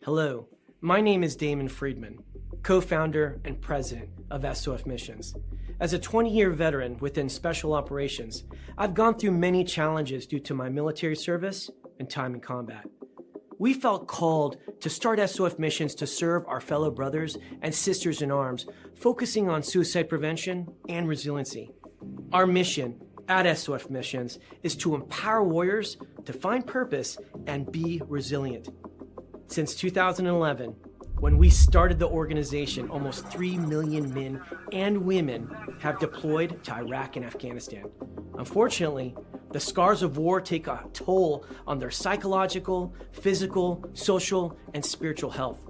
Hello, my name is Damon Friedman, co-founder and president of SOF Missions. As a 20-year veteran within Special Operations, I've gone through many challenges due to my military service and time in combat. We felt called to start SOF Missions to serve our fellow brothers and sisters in arms, focusing on suicide prevention and resiliency. Our mission at SOF Missions is to empower warriors to find purpose and be resilient. Since 2011, when we started the organization, almost 3 million men and women have deployed to Iraq and Afghanistan. Unfortunately, the scars of war take a toll on their psychological, physical, social, and spiritual health.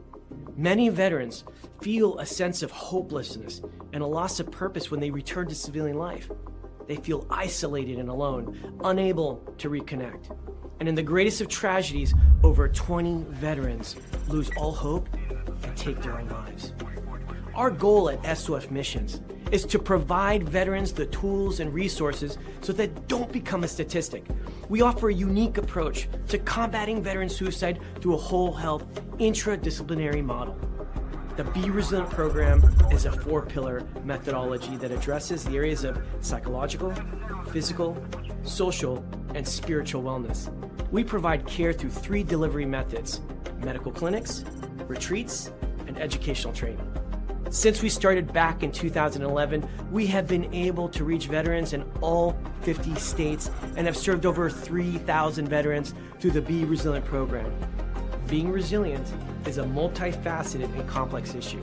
Many veterans feel a sense of hopelessness and a loss of purpose when they return to civilian life. They feel isolated and alone, unable to reconnect. And in the greatest of tragedies, over 20 veterans lose all hope and take their own lives. Our goal at SOF Missions is to provide veterans the tools and resources so that they don't become a statistic. We offer a unique approach to combating veteran suicide through a whole health intradisciplinary model. The Be Resilient program is a 4-pillar methodology that addresses the areas of psychological, physical, social, and spiritual wellness. We provide care through 3 delivery methods: medical clinics, retreats, and educational training. Since we started back in 2011, we have been able to reach veterans in all 50 states and have served over 3,000 veterans through the Be Resilient program. Being resilient is a multifaceted and complex issue.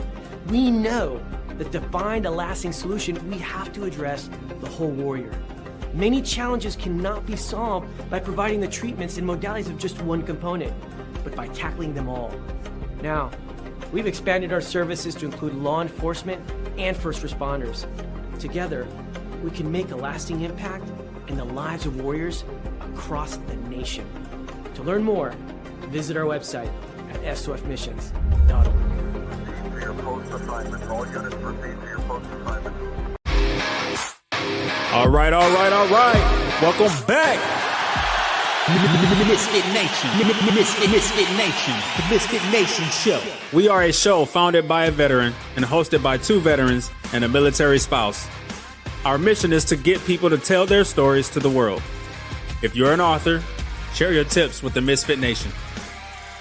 We know that to find a lasting solution, we have to address the whole warrior. Many challenges cannot be solved by providing the treatments and modalities of just one component, but by tackling them all. Now, we've expanded our services to include law enforcement and first responders. Together, we can make a lasting impact in the lives of warriors across the nation. To learn more, visit our website at sofmissions.org. For your post assignment, all units proceed to your post assignment. All right. Welcome back. Misfit Nation. Misfit Nation. The Misfit Nation Show. We are a show founded by a veteran and hosted by 2 veterans and a military spouse. Our mission is to get people to tell their stories to the world. If you're an author, share your tips with the Misfit Nation.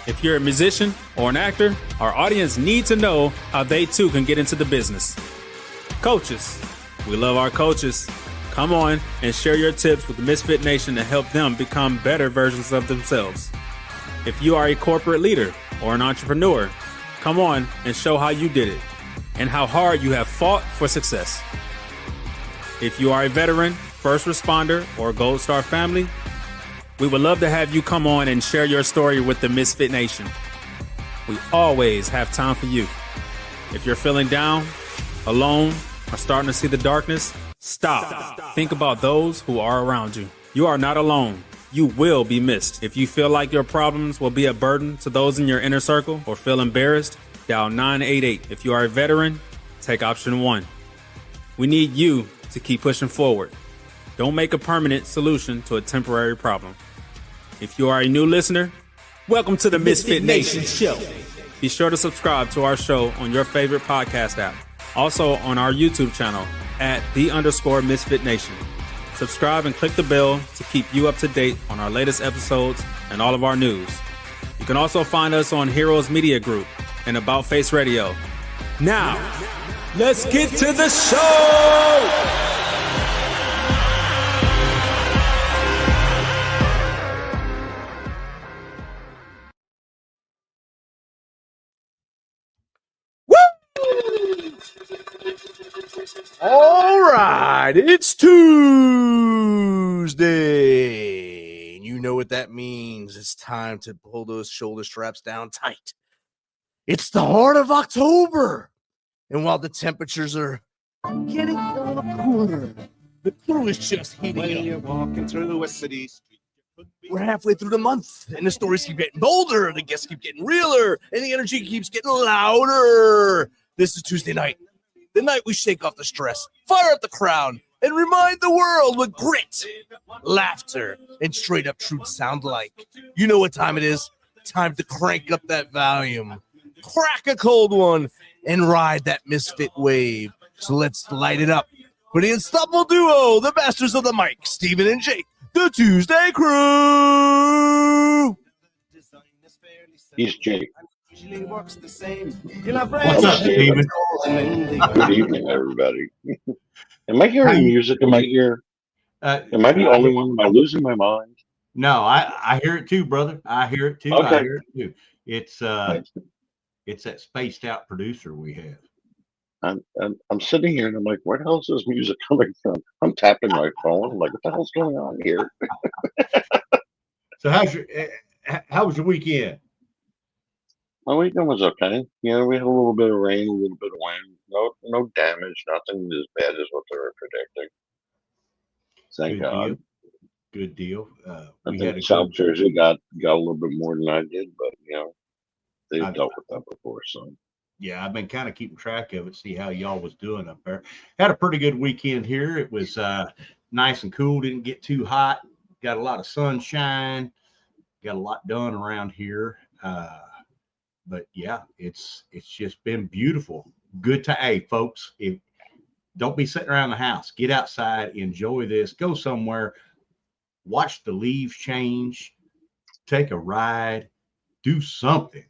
If you're a musician or an actor, our audience needs to know how they too can get into the business. Coaches, we love our coaches. Come on and share your tips with the Misfit Nation to help them become better versions of themselves. If you are a corporate leader or an entrepreneur, come on and show how you did it and how hard you have fought for success. If you are a veteran, first responder, or Gold Star family, we would love to have you come on and share your story with the Misfit Nation. We always have time for you. If you're feeling down, alone, or starting to see the darkness, Stop. Think about those who are around you. You are not alone. You will be missed. If you feel like your problems will be a burden to those in your inner circle or feel embarrassed, dial 988. If you are a veteran, take option 1. We need you to keep pushing forward. Don't make a permanent solution to a temporary problem. If you are a new listener, welcome to the Misfit Nation Show. Be sure to subscribe to our show on your favorite podcast app. Also on our YouTube channel at @the_Misfit Nation. Subscribe and click the bell to keep you up to date on our latest episodes and all of our news. You can also find us on Heroes Media Group and About Face Radio. Now, let's get to the show! All right, it's Tuesday. And you know what that means. It's time to pull those shoulder straps down tight. It's the heart of October. And while the temperatures are getting a little cooler, the crew is just heating up. You're walking through a city street. We're halfway through the month, and the stories keep getting bolder, the guests keep getting realer, and the energy keeps getting louder. This is Tuesday night. The night we shake off the stress, fire up the crowd, and remind the world what grit, laughter, and straight up truth sound like. You know what time it is. time to crank up that volume, crack a cold one, and ride that misfit wave. So let's light it up for the unstoppable duo, the masters of the mic, Steven and Jake, the ToosDay Crue. He's Jake. What's What's up, Steven? Good evening, everybody. Am I hearing music in my ear? Am I the only one? Am I losing my mind? No, I hear it too, brother. I hear it too. Okay. I hear it too. It's that spaced out producer we have. I'm sitting here and I'm like, where the hell is this music coming from? I'm tapping my phone. I'm like, what the hell's going on here? So how was your weekend? My weekend was okay. You know, we had a little bit of rain, a little bit of wind. No damage. Nothing as bad as what they were predicting. Thank Good God. deal. Good deal. I We had think a South good, Jersey got a little bit more than I did, but you know, they've I've- dealt with that before. So yeah, I've been kind of keeping track of it, see how y'all was doing up there. Had a pretty good weekend here. It was nice and cool. Didn't get too hot. Got a lot of sunshine. Got a lot done around here. But yeah, it's just been beautiful. Good to, hey, folks, don't be sitting around the house. Get outside, enjoy this, go somewhere, watch the leaves change, take a ride, do something,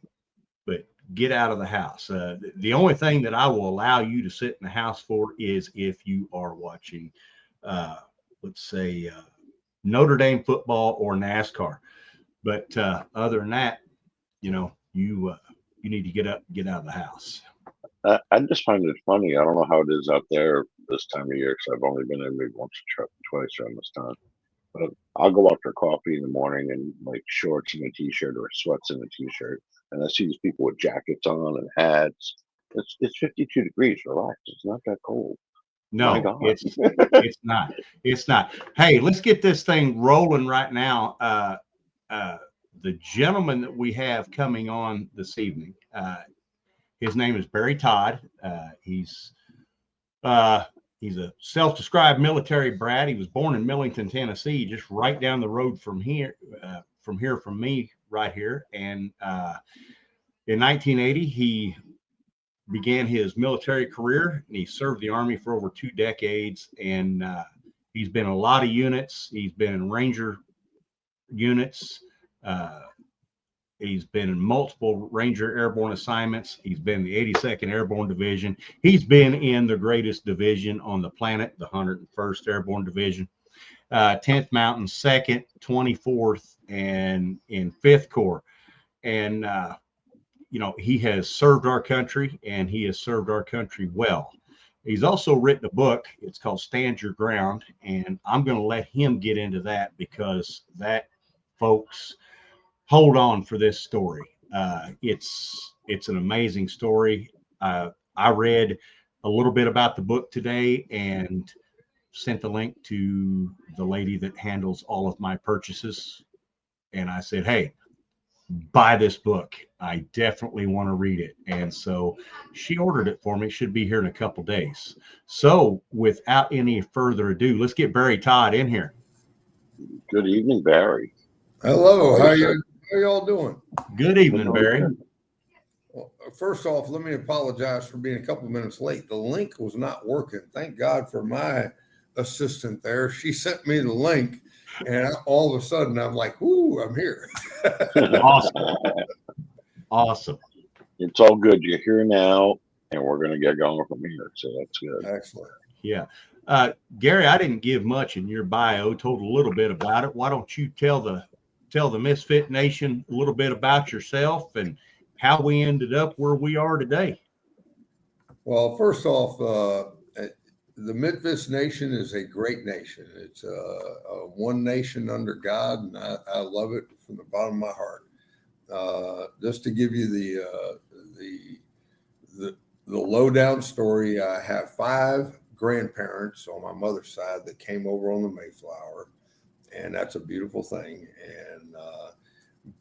but get out of the house. The only thing that I will allow you to sit in the house for is if you are watching, let's say, Notre Dame football or NASCAR. But other than that, you know, you need to get up, get out of the house. I just find it funny. I don't know how it is out there this time of year because I've only been in maybe once or twice around this time. But I'll go out for coffee in the morning and like shorts and a t-shirt or sweats and a t-shirt, and I see these people with jackets on and hats. It's 52 degrees. Relax. It's not that cold. My No, God. it's not. It's not. Hey, let's get this thing rolling right now. The gentleman that we have coming on this evening, his name is Barry Todd. He's a self-described military brat. He was born in Millington, Tennessee, just right down the road from me, right here. And in 1980, he began his military career, and he served the Army for over 2 decades. And he's been in a lot of units. He's been in Ranger units. He's been in multiple Ranger Airborne assignments. He's been in the 82nd Airborne Division. He's been in the greatest division on the planet, the 101st Airborne Division, 10th Mountain, 2nd, 24th, and in 5th Corps. And, you know, he has served our country, and he has served our country well. He's also written a book. It's called Stand Your Ground, and I'm going to let him get into that because that, folks, hold on for this story. It's an amazing story. I read a little bit about the book today and sent the link to the lady that handles all of my purchases. And I said, hey, buy this book. I definitely want to read it. And so she ordered it for me. It should be here in a couple days. So without any further ado, let's get Barry Todd in here. Good evening, Barry. Hello, how y'all doing? Good evening, Barry. Well, first off, let me apologize for being a couple minutes late. The link was not working. Thank God for my assistant there. She sent me the link, and all of a sudden I'm like, "Ooh, I'm here." Awesome. It's all good. You're here now, and we're going to get going from here. So that's good. Excellent. Yeah. Gary, I didn't give much in your bio, told a little bit about it. Why don't you tell the Misfit Nation a little bit about yourself and how we ended up where we are today? Well, first off, the Misfit Nation is a great nation. It's a one nation under God, and I love it from the bottom of my heart. Just to give you the lowdown story, I have 5 grandparents on my mother's side that came over on the Mayflower, and that's a beautiful thing. And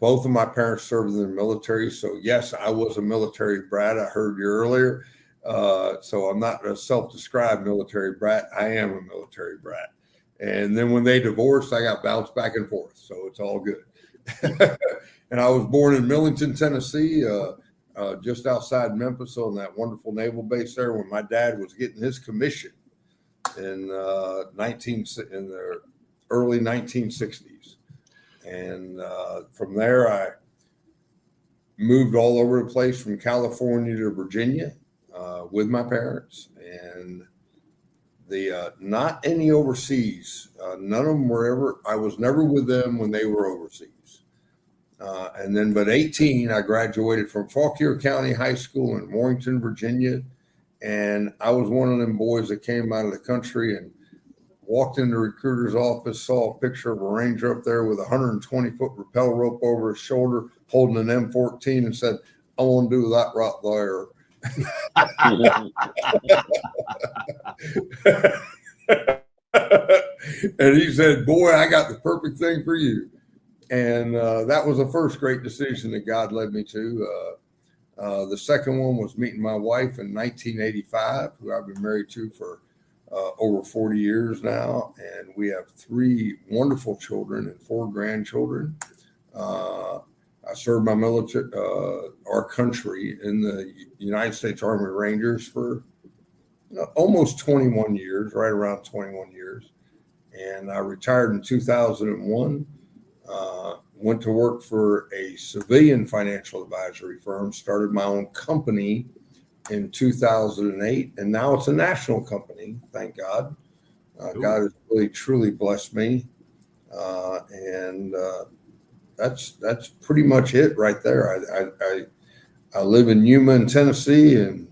both of my parents served in the military, so yes, I was a military brat. I heard you earlier, so I'm not a self-described military brat. I am a military brat. And then when they divorced, I got bounced back and forth, so it's all good. And I was born in Millington, Tennessee, just outside Memphis on that wonderful naval base there when my dad was getting his commission in in the early 1960s. And from there, I moved all over the place from California to Virginia with my parents, and not any overseas. None of them were ever. I was never with them when they were overseas. And then, but 18, I graduated from Fauquier County High School in Warrington, Virginia, and I was one of them boys that came out of the country and walked in the recruiter's office, saw a picture of a Ranger up there with a 120-foot rappel rope over his shoulder, holding an M14, and said, "I want to do that right there." And he said, "Boy, I got the perfect thing for you." And that was the first great decision that God led me to. The second one was meeting my wife in 1985, who I've been married to for over 40 years now. And we have 3 wonderful children and 4 grandchildren. I served my military, our country in the United States Army Rangers for almost 21 years, right around 21 years. And I retired in 2001. Went to work for a civilian financial advisory firm, started my own company in 2008, and now it's a national company, thank God. God has really, truly blessed me. And that's pretty much it right there. I live in Yuma, Tennessee, and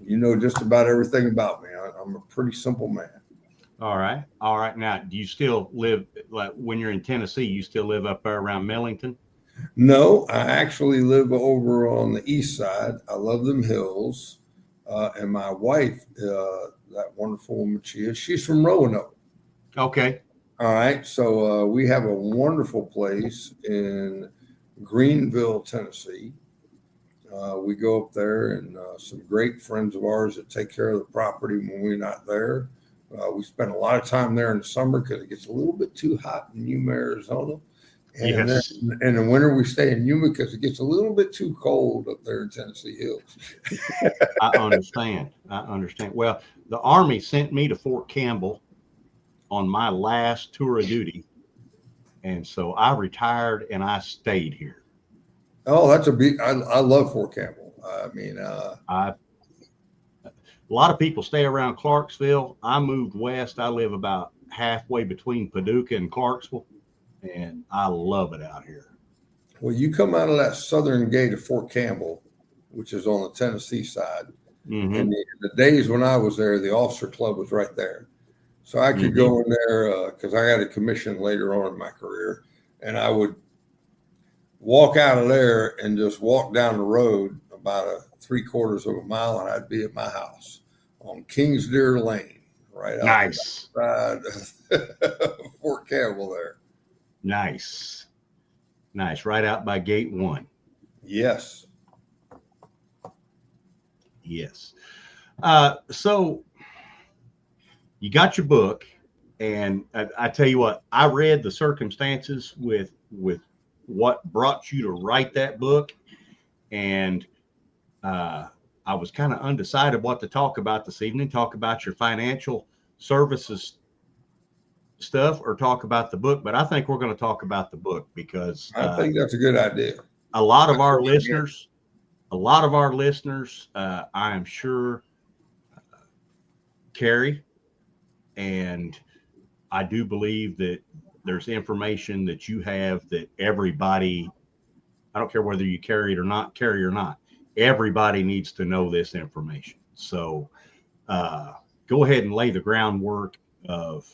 you know just about everything about me. I'm a pretty simple man. All right. All right. Now, do you still live, like when you're in Tennessee, you still live up there around Millington? No, I actually live over on the east side. I love them hills. And my wife, that wonderful woman she's from Roanoke. Okay. All right. So we have a wonderful place in Greenville, Tennessee. We go up there, and some great friends of ours that take care of the property when we're not there. We spend a lot of time there in the summer because it gets a little bit too hot in Yuma, Arizona. And Yes. then in the winter, we stay in Yuma because it gets a little bit too cold up there in Tennessee Hills. I understand. Well, the Army sent me to Fort Campbell on my last tour of duty. And so I retired and I stayed here. Oh, that's I love Fort Campbell. I mean, a lot of people stay around Clarksville. I moved west. I live about halfway between Paducah and Clarksville, and I love it out here. Well, you come out of that southern gate of Fort Campbell, which is on the Tennessee side. Mm-hmm. And the days when I was there, the officer club was right there. So I could go in there because I got a commission later on in my career, and I would walk out of there and just walk down the road about 3/4 of a mile, and I'd be at my house on Kings Deer Lane, right outside Fort Campbell there. Nice. Right out by gate 1. Yes. So you got your book, and I tell you what, I read the circumstances with what brought you to write that book, and I was kind of undecided what to talk about this evening. Talk about your financial services stuff or talk about the book, but I think we're going to talk about the book because I think that's a good idea. A lot of our listeners, I am sure, carry, and I do believe that there's information that you have that everybody, I don't care whether you carry or not, everybody needs to know this information. So go ahead and lay the groundwork of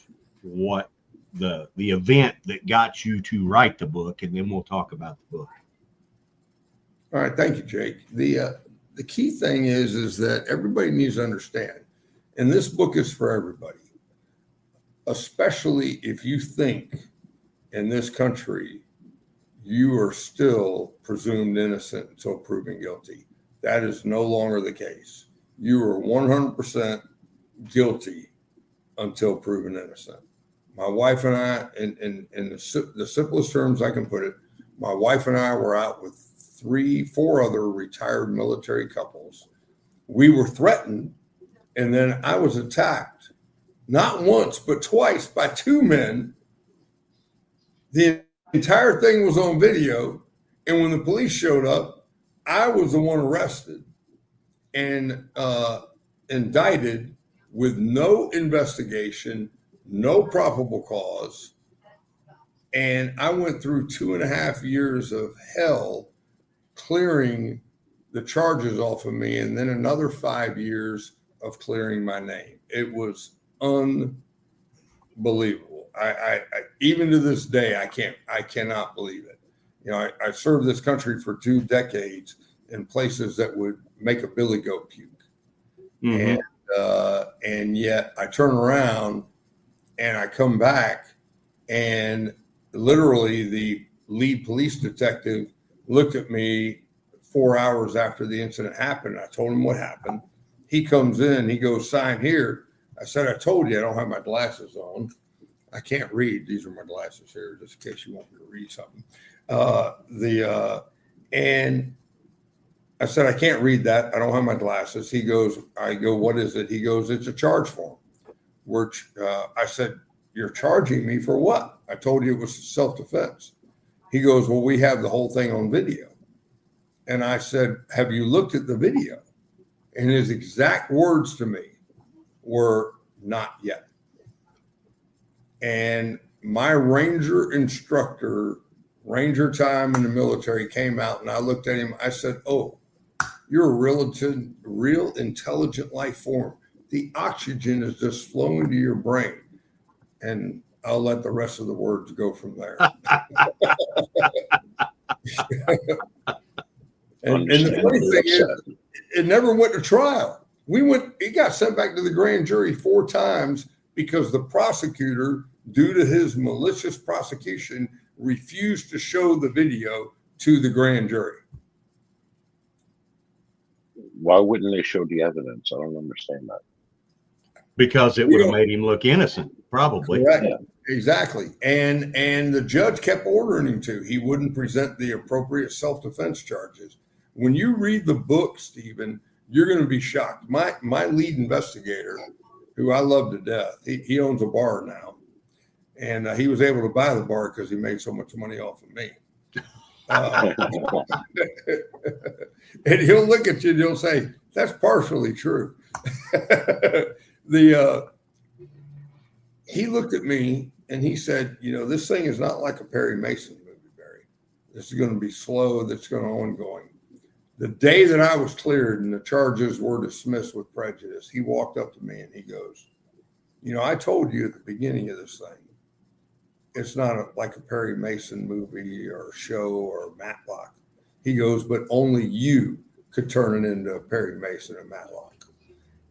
what the event that got you to write the book, and then we'll talk about the book. All right. Thank you, Jake. The key thing is that everybody needs to understand, and this book is for everybody, especially if you think in this country you are still presumed innocent until proven guilty. That is no longer the case. You are 100% guilty until proven innocent. My wife and I, in the simplest terms I can put it, my wife and I were out with 4 other retired military couples. We were threatened, and then I was attacked, not once, but twice by 2 men. The entire thing was on video. And when the police showed up, I was the one arrested and indicted with no investigation, no probable cause. And I went through 2.5 years of hell clearing the charges off of me, and then another 5 years of clearing my name. It was unbelievable. I even to this day, I cannot believe it. You know, I served this country for 2 decades in places that would make a billy goat puke. Mm-hmm. And yet I turn around and I come back, and literally the lead police detective looked at me 4 hours after the incident happened. I told him what happened. He comes in, he goes, "Sign here." I said, "I told you I don't have my glasses on. I can't read. These are my glasses here, just in case you want me to read something." And I said, "I can't read that. I don't have my glasses." He goes, I go, "What is it?" He goes, "It's a charge form." I said, "You're charging me for what?" I told you it was self-defense. He goes, "Well, we have the whole thing on video." And I said, "Have you looked at the video?" And his exact words to me were, "Not yet." And my Ranger instructor, Ranger time in the military, came out, and I looked at him. I said, "Oh, you're a real intelligent life form. The oxygen is just flowing to your brain." And I'll let the rest of the words go from there. And the funny thing is, it never went to trial. It got sent back to the grand jury 4 times because the prosecutor, due to his malicious prosecution, refused to show the video to the grand jury. Why wouldn't they show the evidence? I don't understand that. Because it would have made him look innocent, probably. Correct. Yeah. Exactly. And the judge kept ordering him to. He wouldn't present the appropriate self-defense charges. When you read the book, Stephen, you're going to be shocked. My lead investigator, who I love to death, he owns a bar now. And he was able to buy the bar because he made so much money off of me. And he'll look at you and he'll say, "That's partially true." He looked at me and he said, "You know, this thing is not like a Perry Mason movie, Barry. This is going to be slow. That's going to ongoing." The day that I was cleared and the charges were dismissed with prejudice, he walked up to me and he goes, "You know, I told you at the beginning of this thing, it's not like a Perry Mason movie or show or Matlock." He goes, "But only you could turn it into a Perry Mason or Matlock."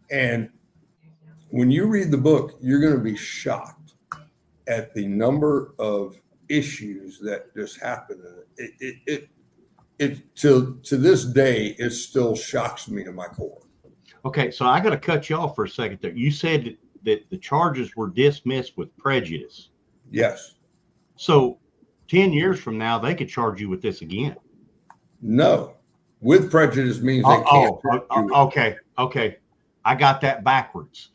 And when you read the book, you're going to be shocked at the number of issues that just happen. It to this day, it still shocks me to my core. Okay, so I got to cut you off for a second there. You said that the charges were dismissed with prejudice. Yes. So 10 years from now, they could charge you with this again. No. With prejudice means they can't. Okay. I got that backwards.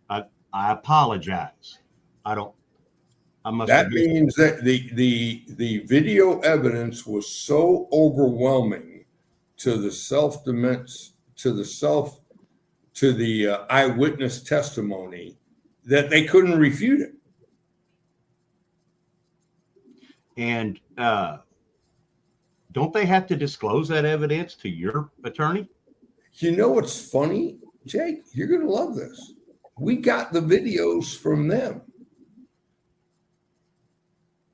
I apologize. That means that the video evidence was so overwhelming to the eyewitness testimony that they couldn't refute it. And don't they have to disclose that evidence to your attorney? You know what's funny, Jake? You're going to love this. We got the videos from them.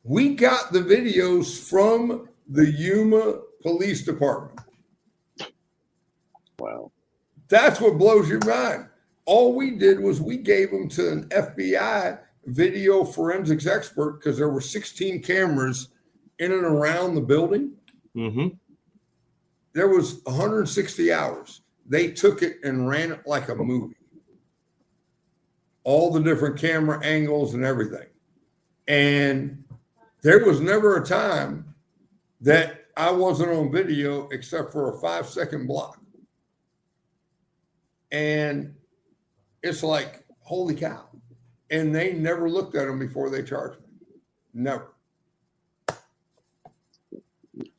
We got the videos from the Yuma Police Department. Wow. That's what blows your mind. All we did was we gave them to an FBI video forensics expert because there were 16 cameras in and around the building. Mm-hmm. There was 160 hours. They took it and ran it like a movie. All the different camera angles and everything. And there was never a time that I wasn't on video except for a 5-second block. And it's like, holy cow. And they never looked at them before they charged me. Never.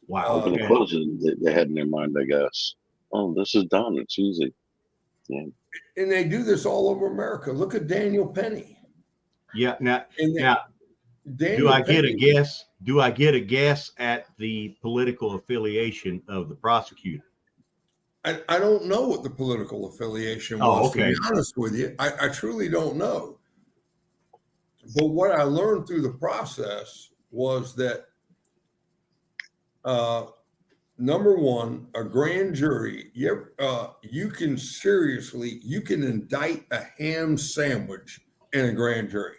Wow. When it closes, they had in their mind, I guess, oh, this is done. It's easy. Yeah. And they do this all over America. Look at Daniel Penny. Yeah. Now, Daniel do I get a Penny, guess? Do I get a guess at the political affiliation of the prosecutor? I don't know what the political affiliation was. Oh, okay. To be honest with you, I truly don't know. But what I learned through the process was that, number one, a grand jury, you can indict a ham sandwich in a grand jury.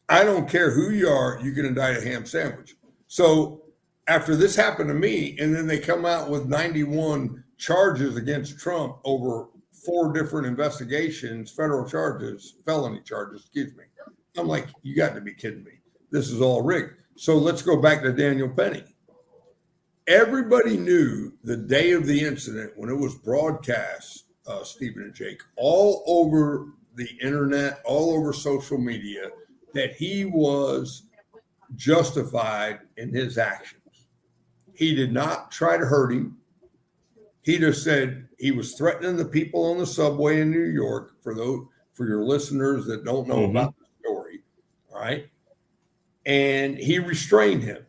I don't care who you are, you can indict a ham sandwich. So after this happened to me, and then they come out with 91 charges against Trump over 4 different investigations, federal charges, felony charges, excuse me. I'm like, you got to be kidding me. This is all rigged. So let's go back to Daniel Penny. Everybody knew the day of the incident when it was broadcast, Stephen and Jake, all over the internet, all over social media, that he was justified in his actions. He did not try to hurt him. He just said he was threatening the people on the subway in New York. For your listeners that don't know about the story, all right? And he restrained him.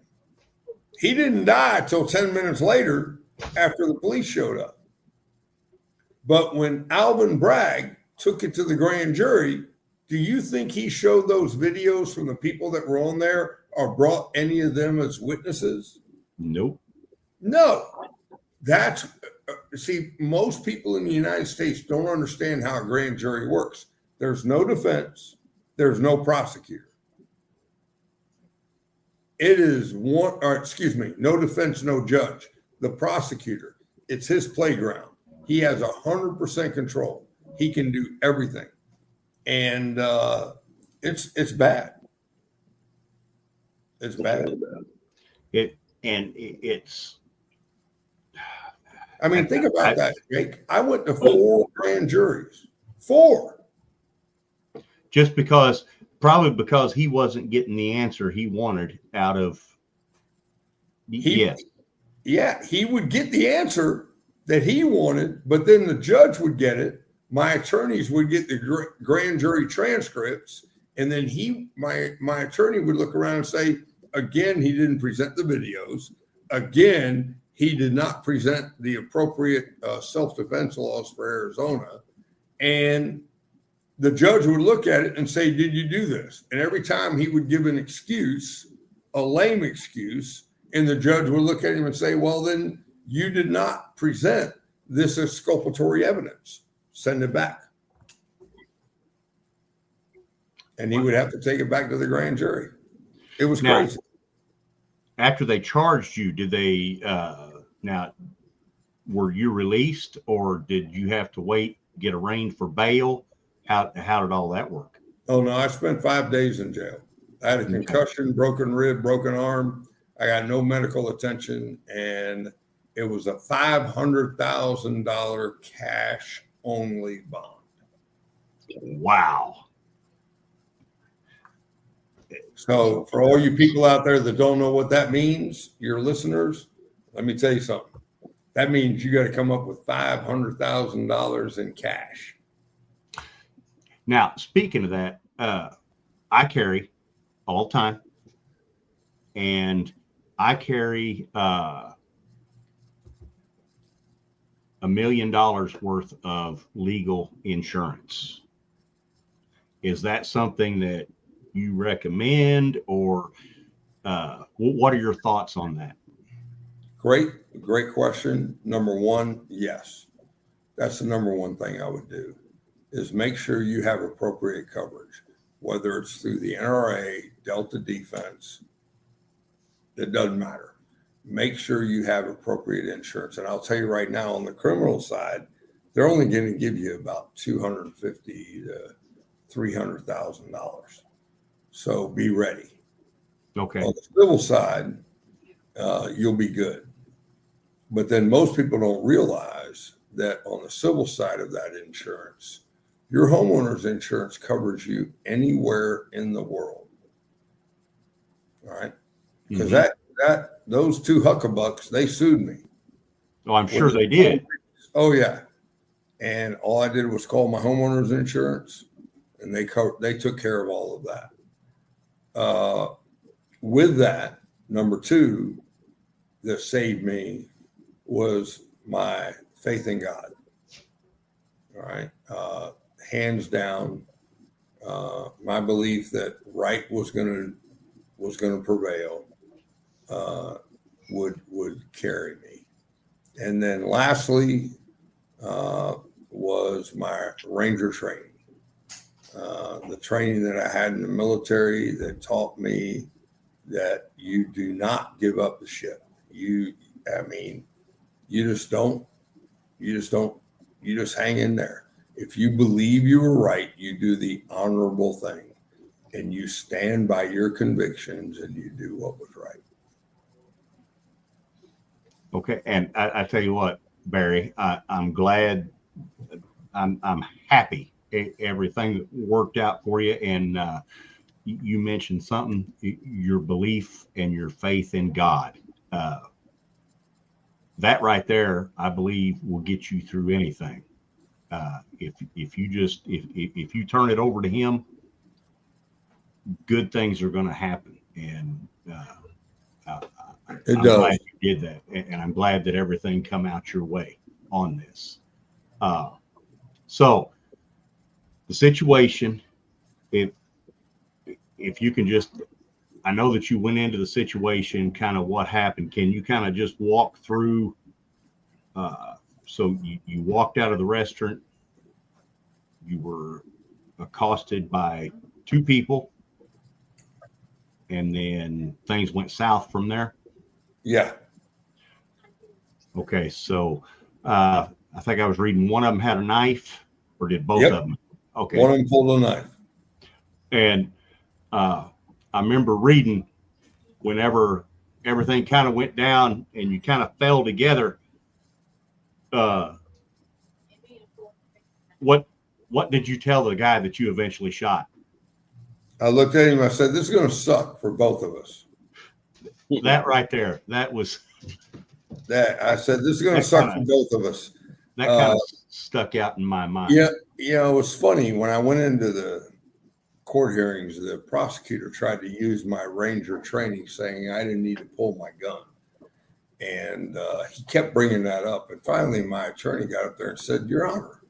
He didn't die till 10 minutes later after the police showed up. But when Alvin Bragg took it to the grand jury, do you think he showed those videos from the people that were on there or brought any of them as witnesses? Nope. No. That's see, most people in the United States don't understand how a grand jury works. There's no defense. There's no prosecutor. It is no defense, no judge. The prosecutor, it's his playground. He has 100% control. He can do everything. And it's bad. It's bad. It's. I mean, think about that, Jake. I went to 4 grand juries. 4. Probably because he wasn't getting the answer he wanted out of. Yeah, he would get the answer that he wanted, but then the judge would get it. My attorneys would get the grand jury transcripts, and then my attorney would look around and say, again, he didn't present the videos. Again, he did not present the appropriate self-defense laws for Arizona. And the judge would look at it and say, did you do this? And every time he would give an excuse, a lame excuse, and the judge would look at him and say, well, then you did not present this exculpatory evidence. Send it back. And he would have to take it back to the grand jury. It was crazy. After they charged you, did they were you released, or did you have to wait, get arraigned for bail? How did all that work? Oh no, I spent 5 days in jail. I had a concussion, broken rib, broken arm. I got no medical attention, and it was a $500,000 cash only bond. Wow. So for all you people out there that don't know what that means, your listeners, let me tell you something. That means you got to come up with $500,000 in cash. Now, speaking of that, I carry all the time, and I carry $1 million worth of legal insurance. Is that something that you recommend, or what are your thoughts on that? Great question. Number one, yes. That's the number one thing I would do, is make sure you have appropriate coverage, whether it's through the NRA, Delta Defense, it doesn't matter. Make sure you have appropriate insurance. And I'll tell you right now, on the criminal side, they're only going to give you about $250,000 to $300,000. So be ready. Okay. On the civil side, you'll be good. But then most people don't realize that on the civil side of that insurance, your homeowner's insurance covers you anywhere in the world. All right. Because those two huckabucks, they sued me. Oh, I'm sure they did. Oh, yeah. And all I did was call my homeowner's insurance, and they took care of all of that. With that, number two that saved me was my faith in God. All right. Hands down, my belief that right was going to prevail would carry me. And then lastly was my Ranger training. The training that I had in the military that taught me that you do not give up the ship. You just don't. You just hang in there. If you believe you were right, you do the honorable thing, and you stand by your convictions, and you do what was right. Okay, and I tell you what, Barry, I'm glad, I'm happy everything worked out for you. And you mentioned something, your belief and your faith in God. That right there, I believe, will get you through anything. If you turn it over to Him, good things are going to happen. And I'm glad you did that, and I'm glad that everything come out your way on this. So the situation, if you can just, I know that you went into the situation, kind of what happened. Can you kind of just walk through? So you walked out of the restaurant, you were accosted by two people, and then things went south from there. Yeah. Okay, so I think I was reading one of them had a knife, or did both of them? Okay. One of them pulled a knife. And I remember reading whenever everything kind of went down and you kind of fell together, what did you tell the guy that you eventually shot? I looked at him, I said, this is going to suck for both of us. That right there, that was... That I said, this is going to suck for both of us. That kind of stuck out in my mind. Yeah, it was funny when I went into the court hearings. The prosecutor tried to use my Ranger training, saying I didn't need to pull my gun, and he kept bringing that up. And finally, my attorney got up there and said, "Your Honor,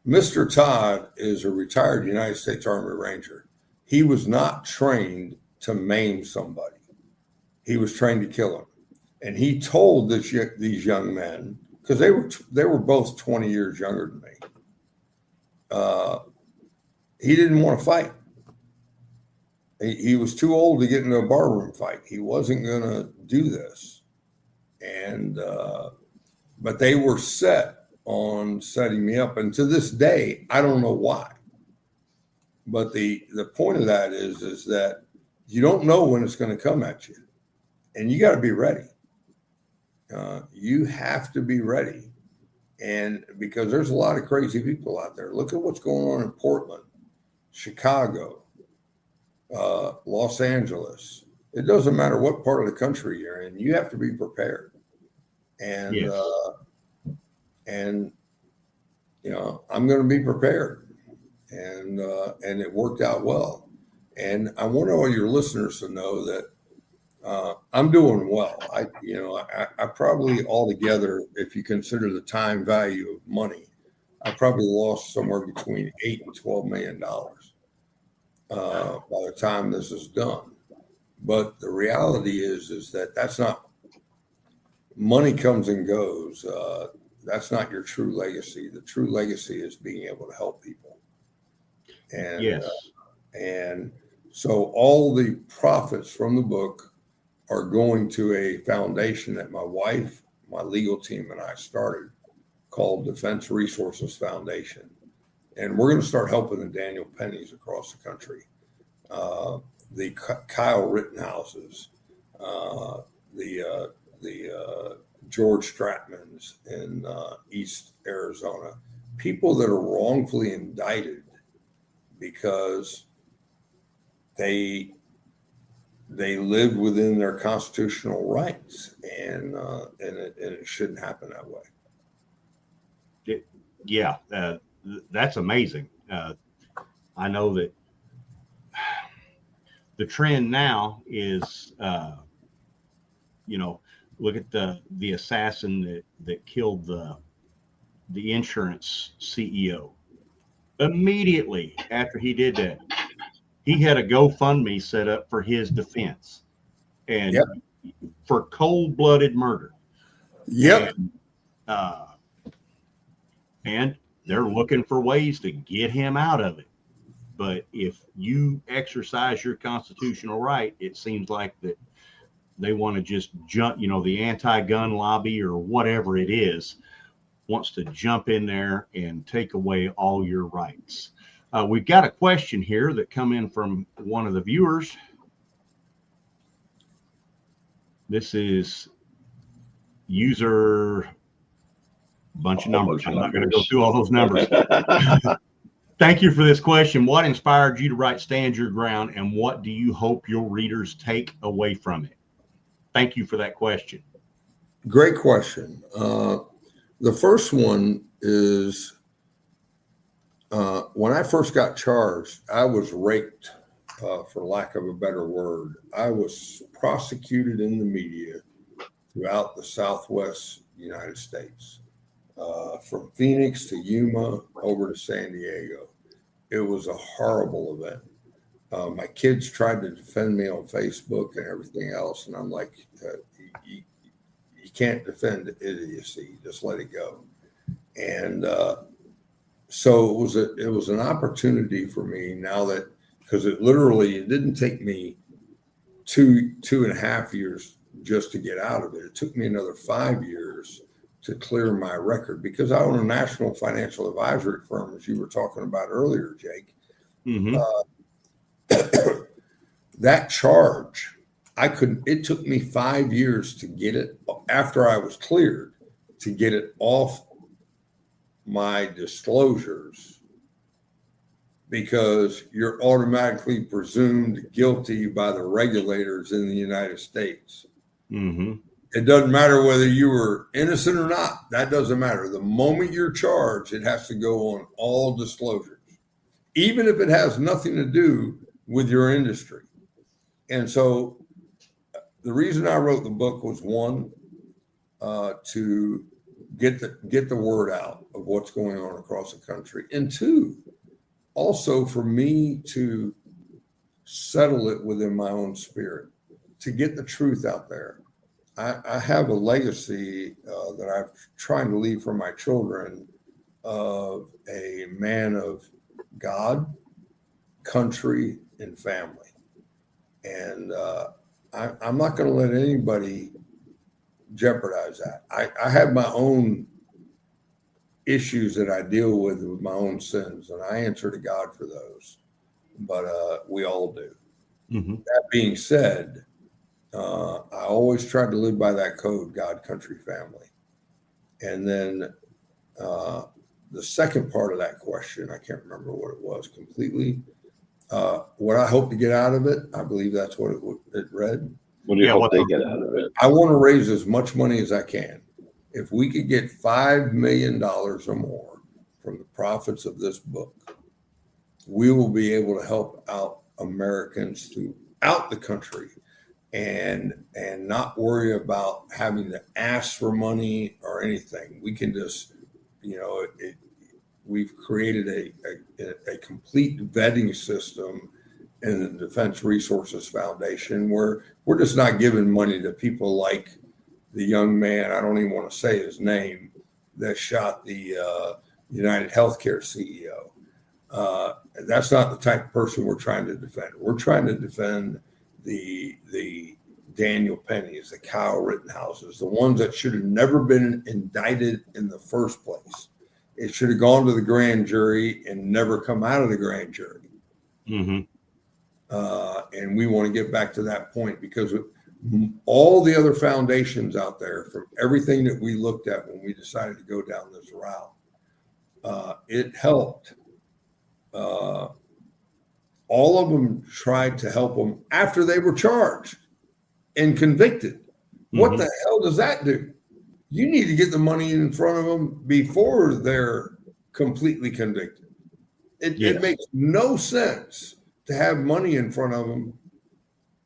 Mr. Todd is a retired United States Army Ranger. He was not trained to maim somebody. He was trained to kill him." And he told these young men, because they were both 20 years younger than me, he didn't want to fight. He was too old to get into a barroom fight. He wasn't going to do this. And but they were set on setting me up. And to this day, I don't know why. But the point of that is that you don't know when it's going to come at you. And you got to be ready. You have to be ready. And because there's a lot of crazy people out there. Look at what's going on in Portland, Chicago, Los Angeles. It doesn't matter what part of the country you're in. You have to be prepared. And, yes. And I'm going to be prepared. And it worked out well. And I want all your listeners to know that I'm doing well. I probably altogether, if you consider the time value of money, I probably lost somewhere between $8 and $12 million by the time this is done. But the reality is that that's not, money comes and goes. That's not your true legacy. The true legacy is being able to help people. And yes. And so all the profits from the book are going to a foundation that my wife, my legal team, and I started called Defense Resources Foundation. And we're going to start helping the Daniel Pennies across the country. the Kyle Rittenhouses, the George Stratmans in East Arizona, people that are wrongfully indicted because they lived within their constitutional rights, and it shouldn't happen that way. That's amazing. I know that the trend now is, look at the assassin that killed the insurance CEO. Immediately after he did that, he had a GoFundMe set up for his defense, and Yep. for cold-blooded murder. Yep. And they're looking for ways to get him out of it. But if you exercise your constitutional right, it seems like that they want to just jump, the anti-gun lobby or whatever it is wants to jump in there and take away all your rights. We've got a question here that come in from one of the viewers. This is user bunch of numbers. I'm not going to go through all those numbers. Thank you for this question. What inspired you to write Stand Your Ground, and what do you hope your readers take away from it? Thank you for that question. Great question. The first one is when I first got charged, I was raped, for lack of a better word. I was prosecuted in the media throughout the Southwest United States, from Phoenix to Yuma over to San Diego. It was a horrible event. My kids tried to defend me on Facebook and everything else, and I'm like, you can't defend idiocy. Just let it go. And so it was an opportunity for me now that, because it didn't take me two and a half years just to get out of it. It took me another 5 years to clear my record, because I own a national financial advisory firm, as you were talking about earlier, Jake. Mm-hmm. That charge, it took me 5 years to get it, after I was cleared, to get it off my disclosures, because you're automatically presumed guilty by the regulators in the United States. Mm-hmm. It doesn't matter whether you were innocent or not. That doesn't matter. The moment you're charged, it has to go on all disclosures, even if it has nothing to do with your industry. And so the reason I wrote the book was, one, to get the word out of what's going on across the country, and two, also for me to settle it within my own spirit, to get the truth out there. I have a legacy that I'm trying to leave for my children of a man of God, country, and family. And I'm not going to let anybody jeopardize that. I have my own issues that I deal with my own sins, and I answer to God for those. But we all do. Mm-hmm. That being said, I always tried to live by that code: God, country, family. And then the second part of that question, I can't remember what it was completely. What I hope to get out of it, I believe that's what it read. What do you hope they get out of it? I want to raise as much money as I can. If we could get $5 million or more from the profits of this book, we will be able to help out Americans throughout the country and not worry about having to ask for money or anything. We can just, we've created a complete vetting system in the Defense Resources Foundation, where we're just not giving money to people like the young man, I don't even want to say his name, that shot the United Healthcare CEO. That's not the type of person we're trying to defend. We're trying to defend the Daniel Pennies, the Kyle Rittenhouses, the ones that should have never been indicted in the first place. It should have gone to the grand jury and never come out of the grand jury. Mm-hmm. And we want to get back to that point because all the other foundations out there, from everything that we looked at when we decided to go down this route, it helped. All of them tried to help them after they were charged and convicted. What the hell does that do? You need to get the money in front of them before they're completely convicted. It makes no sense to have money in front of them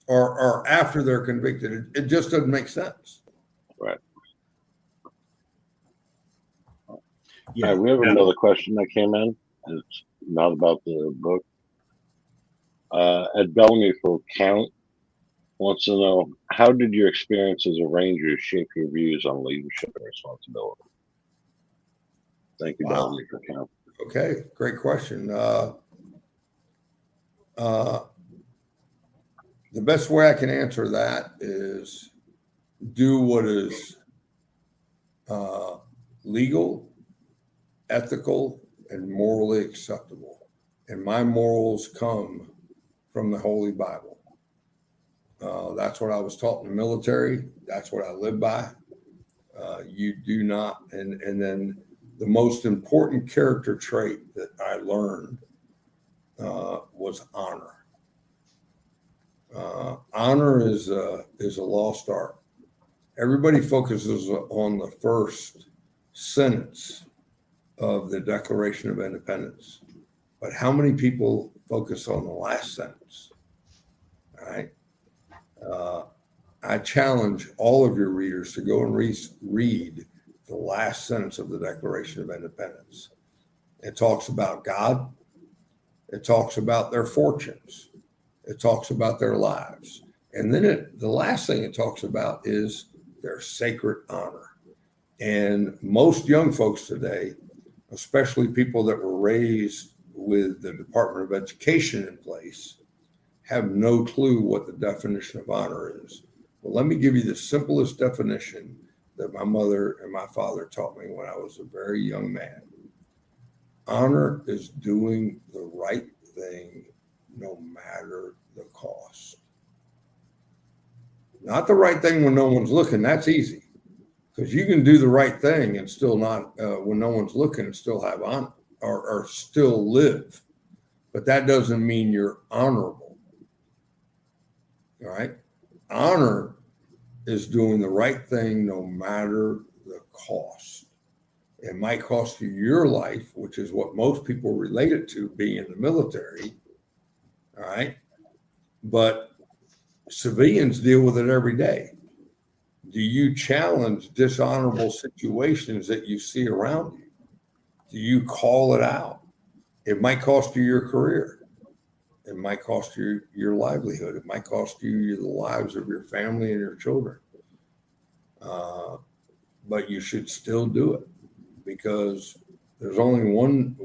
or after they're convicted. It just doesn't make sense. Right. Yeah. We have another question that came in. It's not about the book. At Bellamy for Count wants to know, how did your experience as a ranger shape your views on leadership and responsibility? Thank you, Bellamy for Count. Okay, great question. The best way I can answer that is do what is legal, ethical, and morally acceptable. And my morals come from the Holy Bible. That's what I was taught in the military. That's what I live by. You do not. And then the most important character trait that I learned was honor. Honor is a lost art. Everybody focuses on the first sentence of the Declaration of Independence, but how many people focus on the last sentence? All right. I challenge all of your readers to go and read the last sentence of the Declaration of Independence. It talks about God. It talks about their fortunes. It talks about their lives. And then the last thing it talks about is their sacred honor. And most young folks today, especially people that were raised with the Department of Education in place, have no clue what the definition of honor is. Well, let me give you the simplest definition that my mother and my father taught me when I was a very young man. Honor is doing the right thing no matter the cost. Not the right thing when no one's looking. That's easy, because you can do the right thing and still not, when no one's looking, and still have honor or still live. But that doesn't mean you're honorable. All right. Honor is doing the right thing no matter the cost. It might cost you your life, which is what most people relate it to, being in the military. All right. But civilians deal with it every day. Do you challenge dishonorable situations that you see around you? Do you call it out? It might cost you your career. It might cost you your livelihood. It might cost you the lives of your family and your children. But you should still do it, because there's only one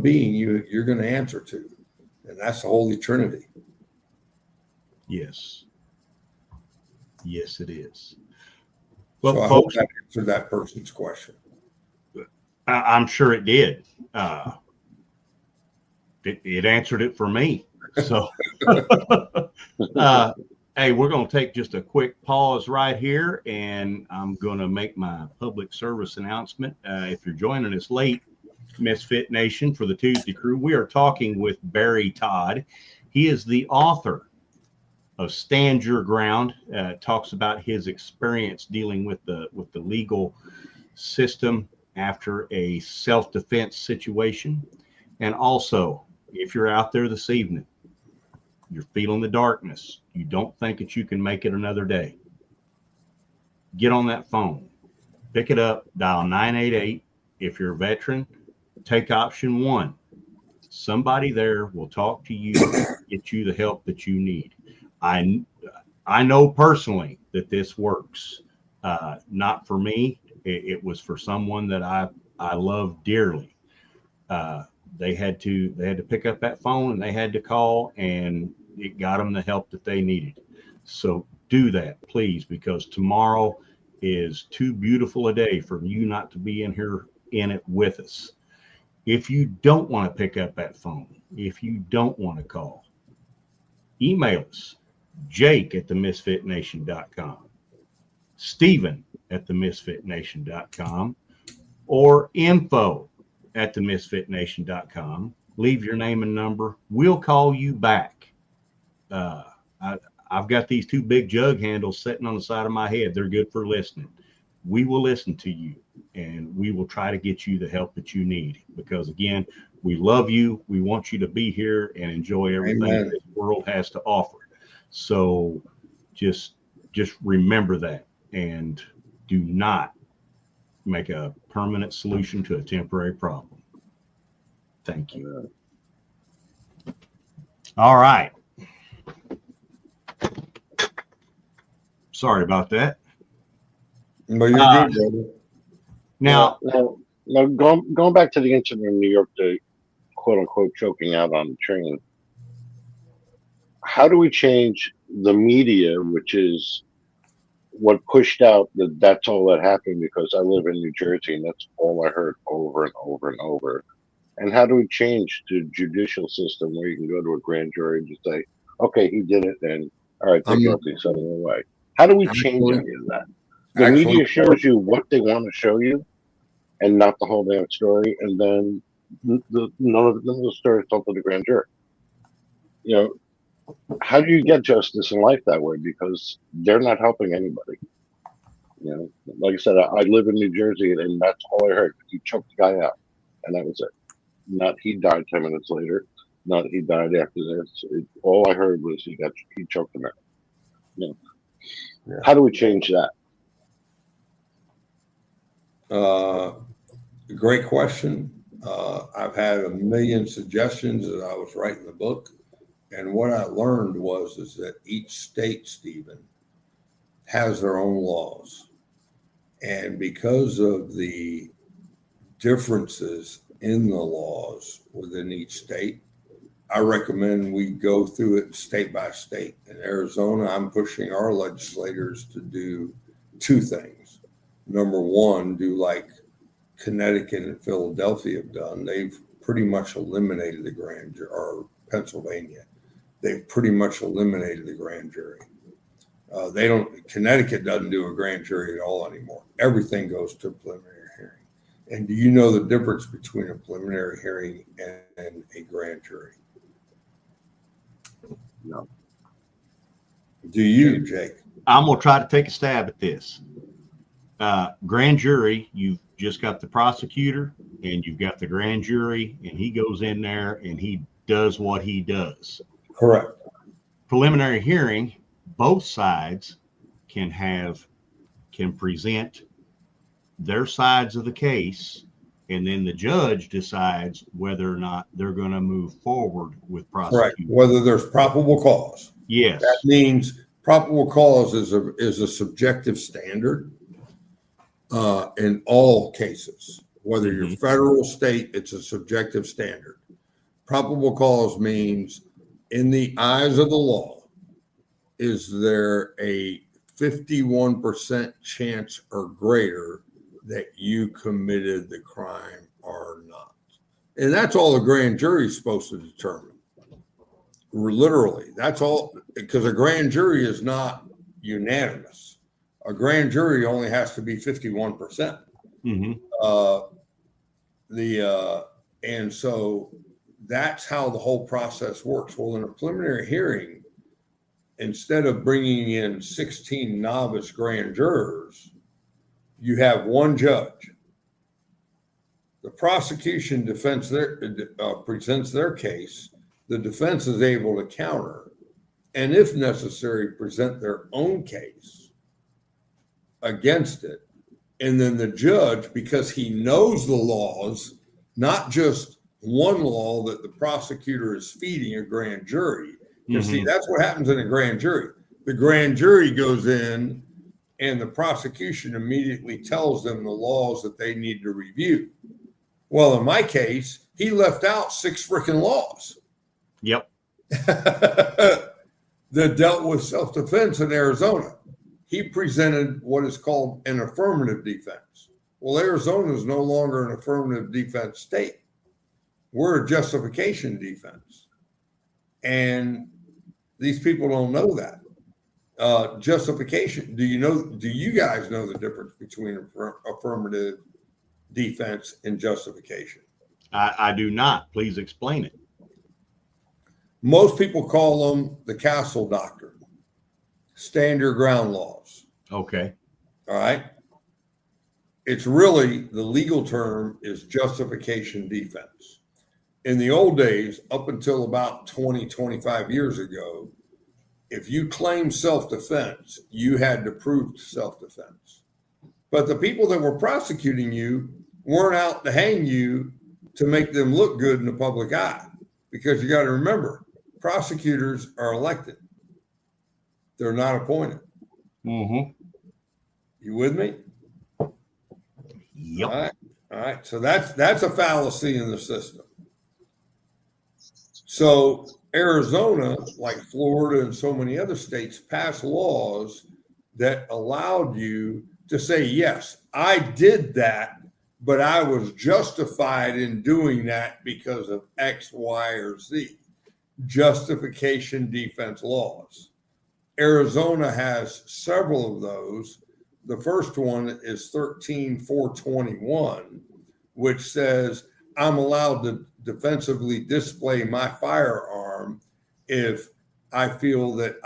being you're going to answer to, and that's the Holy Trinity. Yes. Yes, it is. Well, Well, so I folks, hope that answered that person's question. I'm sure it did. It answered it for me. So, hey, we're going to take just a quick pause right here, and I'm going to make my public service announcement. If you're joining us late, Misfit Nation, for the ToosDay Crue, we are talking with Barry Todd. He is the author of Stand Your Ground. Talks about his experience dealing with the legal system after a self-defense situation. And also, if you're out there this evening, you're feeling the darkness, you don't think that you can make it another day, get on that phone, pick it up, dial 988. If you're a veteran, take option 1. Somebody there will talk to you, get you the help that you need. I know personally that this works. Not for me. It was for someone that I love dearly. They had to pick up that phone, and they had to call, and it got them the help that they needed. So do that, please, because tomorrow is too beautiful a day for you not to be in it with us. If you don't want to pick up that phone, if you don't want to call, email us, jake@themisfitnation.com, Stephen@themisfitnation.com, or info@themisfitnation.com. Leave your name and number. We'll call you back. I've got these two big jug handles sitting on the side of my head. They're good for listening. We will listen to you, and we will try to get you the help that you need, because again, we love you. We want you to be here and enjoy everything Amen. this world has to offer. So just remember that, and do not make a permanent solution to a temporary problem. Thank you. All right. Sorry about that. But you're good, brother. Now, going back to the incident in New York, the quote unquote choking out on the train. How do we change the media, which is what pushed out that that's all that happened? Because I live in New Jersey and that's all I heard over and over and over. And how do we change the judicial system where you can go to a grand jury and just say, okay, he did it, and all right, they're guilty, send him away? How do we change any of that? The media shows you what they want to show you and not the whole damn story, and then none of the stories told to the grand jury. You know, how do you get justice in life that way? Because they're not helping anybody. You know, like I said, I live in New Jersey, and that's all I heard. He choked the guy out, and that was it. Not he died 10 minutes later. Not he died after this. All I heard was he choked him out. You know, yeah. How do we change that? Great question. I've had a million suggestions as I was writing the book. And what I learned is that each state, Stephen, has their own laws. And because of the differences in the laws within each state, I recommend we go through it state by state. In Arizona, I'm pushing our legislators to do two things. Number one, do like Connecticut and Philadelphia have done. They've pretty much eliminated the grand jury, or Pennsylvania. They've pretty much eliminated the grand jury. Connecticut doesn't do a grand jury at all anymore. Everything goes to a preliminary hearing. And do you know the difference between a preliminary hearing and a grand jury? No. Do you, Jake? I'm going to try to take a stab at this. Grand jury, you've just got the prosecutor and you've got the grand jury, and he goes in there and he does what he does. Correct. Preliminary hearing, both sides can present their sides of the case, and then the judge decides whether or not they're going to move forward with prosecution. Correct. Whether there's probable cause. Yes. That means probable cause is a subjective standard in all cases. Whether you're federal, state, it's a subjective standard. Probable cause means, in the eyes of the law, is there a 51% chance or greater that you committed the crime or not? And that's all the grand jury is supposed to determine. Literally, that's all, because a grand jury is not unanimous. A grand jury only has to be 51%. And so that's how the whole process works. Well, in a preliminary hearing, instead of bringing in 16 novice grand jurors, you have one judge. The prosecution presents their case. The defense is able to counter, and if necessary, present their own case against it. And then the judge, because he knows the laws, not just one law that the prosecutor is feeding a grand jury. You see, that's what happens in a grand jury. The grand jury goes in and the prosecution immediately tells them the laws that they need to review. Well, in my case, he left out 6 freaking laws. Yep. That dealt with self-defense in Arizona. He presented what is called an affirmative defense. Well, Arizona is no longer an affirmative defense state. We're a justification defense. And These people don't know that. Justification. Do you guys know the difference between affirmative defense and justification? I do not. Please explain it. Most people call them the castle doctrine, stand your ground laws. Okay. All right. It's really, the legal term is justification defense. In the old days, up until about 20, 25 years ago, if you claimed self-defense, you had to prove self-defense. But the people that were prosecuting you weren't out to hang you to make them look good in the public eye. Because you got to remember, prosecutors are elected. They're not appointed. Mm-hmm. You with me? Yep. All right. So that's a fallacy in the system. So Arizona, like Florida and so many other states, passed laws that allowed you to say, yes, I did that, but I was justified in doing that because of X, Y, or Z. Justification defense laws. Arizona has several of those. The first one is 13-421, which says I'm allowed to defensively display my firearm if I feel that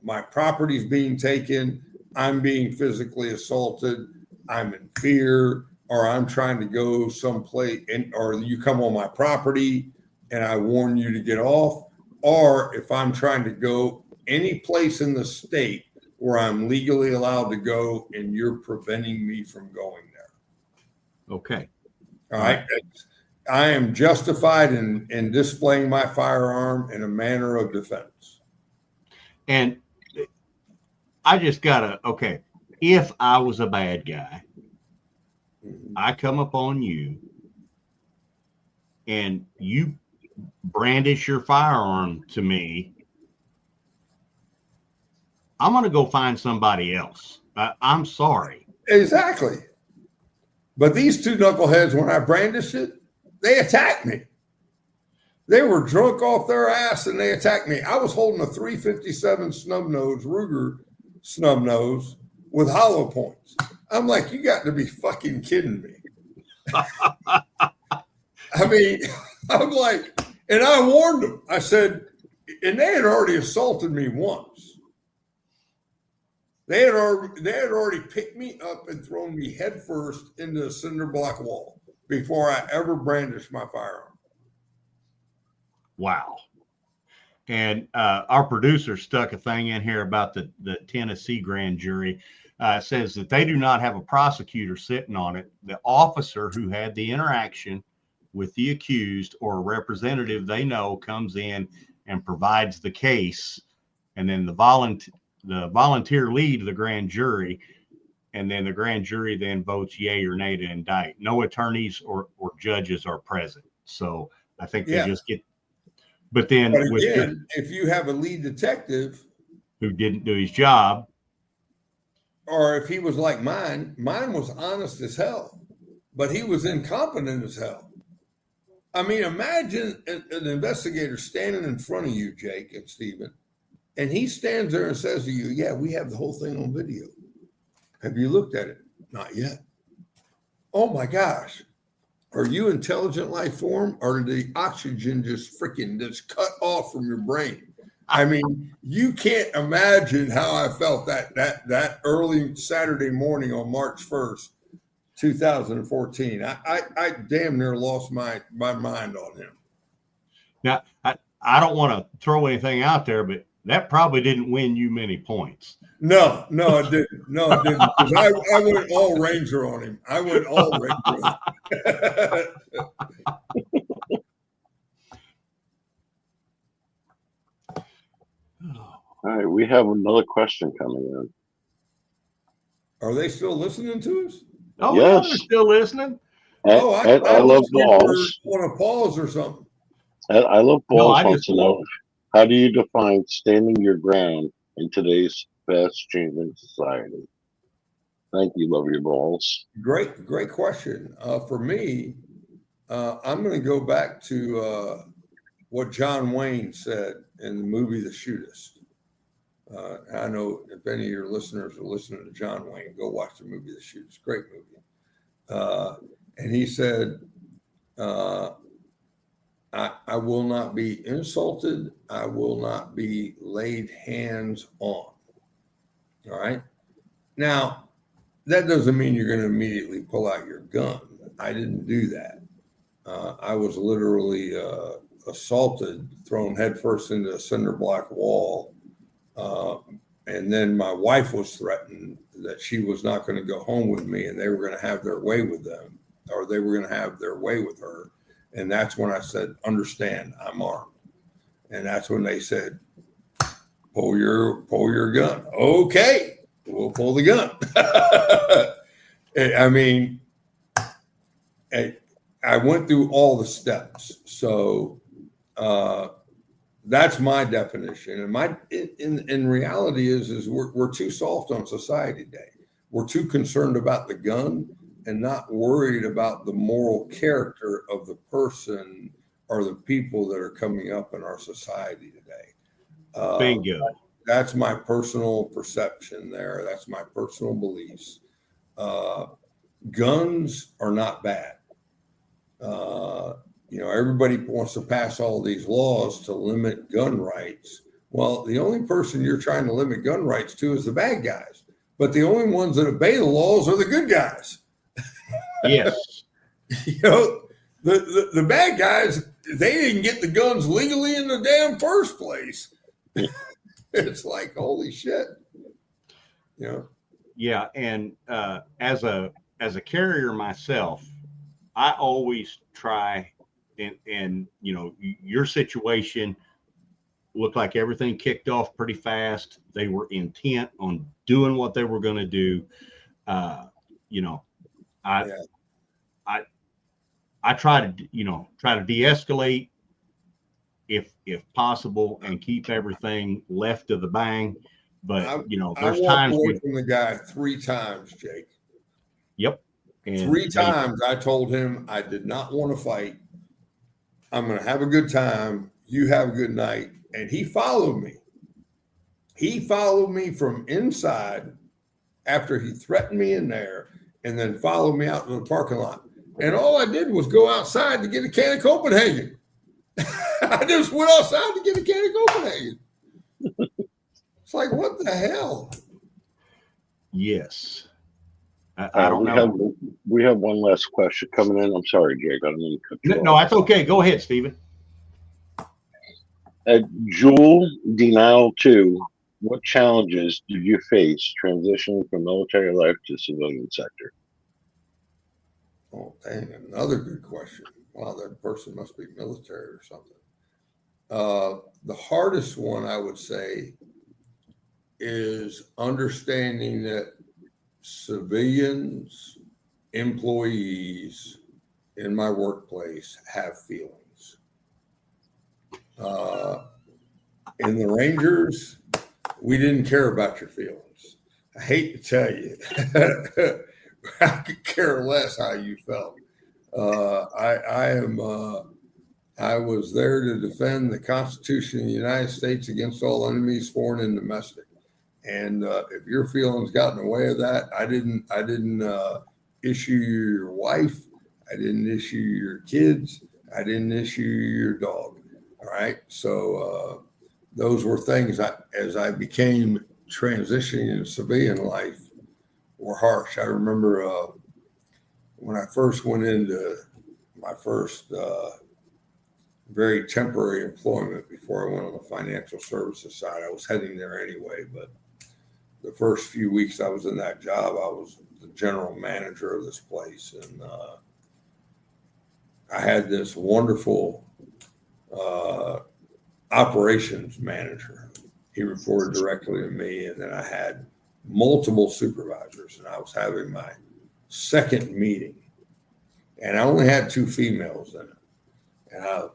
my property is being taken, I'm being physically assaulted, I'm in fear, or I'm trying to go someplace, or you come on my property and I warn you to get off, or if I'm trying to go any place in the state where I'm legally allowed to go and you're preventing me from going there. Okay. All right. I am justified in displaying my firearm in a manner of defense. And I just gotta, okay, if I was a bad guy, I come upon you and you brandish your firearm to me, I'm going to go find somebody else. I'm sorry. Exactly. But these two knuckleheads, when I brandished it, they attacked me. They were drunk off their ass and they attacked me. I was holding a .357 snub nose, Ruger snub nose with hollow points. I'm like, you got to be fucking kidding me. I mean, I'm like, and I warned them. I said, and they had already assaulted me once. They had already picked me up and thrown me headfirst into a cinder block wall before I ever brandished my firearm. Wow. And our producer stuck a thing in here about the Tennessee grand jury. Says that they do not have a prosecutor sitting on it. The officer who had the interaction with the accused or a representative they know comes in and provides the case, and then the volunteer lead the grand jury, and then the grand jury then votes yay or nay to indict. No attorneys or judges are present. So I think they just get. But then again, if you have a lead detective who didn't do his job, or if he was like mine was honest as hell, but he was incompetent as hell. I mean, imagine an investigator standing in front of you, Jake and Stephen, and he stands there and says to you, yeah, we have the whole thing on video. Have you looked at it? Not yet. Oh my gosh. Are you intelligent life form, or did the oxygen just cut off from your brain? I mean, you can't imagine how I felt that early Saturday morning on March 1st, 2014. I damn near lost my mind on him. Now, I don't want to throw anything out there, but that probably didn't win you many points. No, it didn't. No, it didn't. Because I went all Ranger on him. I went all Ranger on him. All right, we have another question coming in. Are they still listening to us? Oh, yes. Yeah, they're still listening. I love balls. Want to pause or something? I love balls. No, Wants to know, how do you define standing your ground in today's fast-changing society? Thank you, love your balls. Great question. For me, I'm going to go back to what John Wayne said in the movie The Shootist. I know if any of your listeners are listening to John Wayne, go watch the movie The Shootist. Great movie. And he said, I will not be insulted. I will not be laid hands on. All right. Now, that doesn't mean you're going to immediately pull out your gun. I didn't do that. I was literally assaulted, thrown headfirst into a cinder block wall. And then my wife was threatened that she was not going to go home with me and they were going to have their way with them, or they were going to have their way with her. And that's when I said, understand, I'm armed. And that's when they said, pull your gun. Okay, we'll pull the gun. I mean, I went through all the steps. So that's my definition. And in reality is we're too soft on society today. We're too concerned about the gun and not worried about the moral character of the person or the people that are coming up in our society today. Bingo. That's my personal perception there. That's my personal beliefs. Guns are not bad. Everybody wants to pass all these laws to limit gun rights. Well, the only person you're trying to limit gun rights to is the bad guys. But the only ones that obey the laws are the good guys. Yes. The bad guys, they didn't get the guns legally in the damn first place. It's like, holy shit. Yeah. And as a carrier myself, I always try and your situation looked like everything kicked off pretty fast. They were intent on doing what they were going to do. I try to de-escalate if possible and keep everything left of the bang. But there's times away from the guy 3 times, Jake. Yep. And 3 times I told him I did not want to fight. I'm going to have a good time. You have a good night. And he followed me. He followed me from inside after he threatened me in there and then followed me out to the parking lot. And all I did was go outside to get a can of Copenhagen. I just went outside to get a can of Copenhagen. It's like, what the hell? Yes. I don't know. We have one last question coming in. I'm sorry, Jake. I don't mean to cut you off. No, that's okay. Go ahead, Stephen. Jewel Denial 2, what challenges did you face transitioning from military life to civilian sector? Oh, dang, another good question. Wow, that person must be military or something. The hardest one, I would say, is understanding that civilians, employees in my workplace have feelings. In the Rangers, we didn't care about your feelings. I hate to tell you, I could care less how you felt. I was there to defend the Constitution of the United States against all enemies, foreign and domestic. And if your feelings got in the way of that, I didn't issue your wife. I didn't issue your kids. I didn't issue your dog. All right. So those were things as I became transitioning into civilian life were harsh. I remember when I first went into my first very temporary employment before I went on the financial services side. I was heading there anyway, but the first few weeks I was in that job, I was the general manager of this place. And I had this wonderful operations manager. He reported directly to me. And then I had multiple supervisors, and I was having my second meeting. And I only had 2 females in it. And I